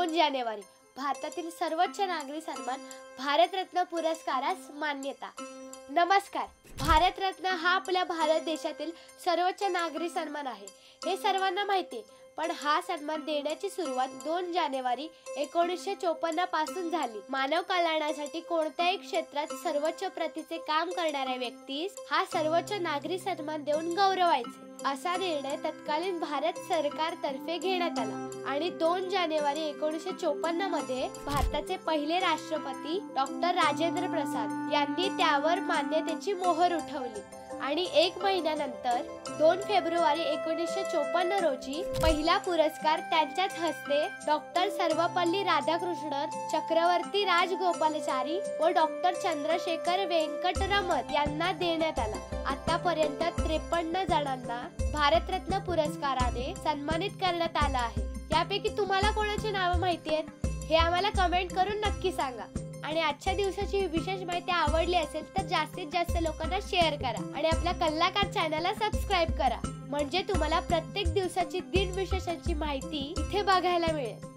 2 जानेवारी भारतातील सर्वोच्च नागरी सन्मान भारतरत्न पुरस्कारास मान्यता। नमस्कार। भारतरत्न हा आपल्या भारत देशातील सर्वोच्च नागरी सन्मान आहे, हे सर्वांना माहिती आहे। पण हा सन्मान देण्याची सुरुवात 2 जानेवारी 1954 पासून झाली। मानव कल्याणासाठी कोणत्याही क्षेत्रात सर्वोच्च प्रतीचे काम करणाऱ्या व्यक्तीस हा सर्वोच्च नागरी सन्मान देऊन गौरवायचे, असा निर्णय तत्कालीन भारत सरकारतर्फे घेण्यात आला। आणि 2 जानेवारी 1954 मध्ये भारताचे पहिले राष्ट्रपती डॉक्टर राजेंद्र प्रसाद यांनी त्यावर मान्यतेची मोहर उठवली। आणि 1 महिन्यानंतर 2 फेब्रुवारी 1954 रोजी पहिला पुरस्कार त्यांच्याच हस्ते डॉक्टर सर्वपल्ली राधाकृष्णन, चक्रवर्ती राजगोपालाचारी व डॉक्टर चंद्रशेखर वेंकटरमण यांना देण्यात आला। आतापर्यंत 53 जणांना भारतरत्न पुरस्काराने सन्मानित करण्यात आलं आहे। यापैकी तुम्हाला कोणाची नावे माहिती आहेत हे आम्हाला कमेंट करून नक्की सांगा। आणि आजच्या दिवसाची विशेष माहिती आवडली असेल तर जास्तीत जास्त लोकांना शेअर करा आणि आपल्या कलाकार चॅनलला सबस्क्राइब करा, म्हणजे तुम्हाला प्रत्येक दिवसाची दिनविशेषांची माहिती इथे बघायला मिळेल।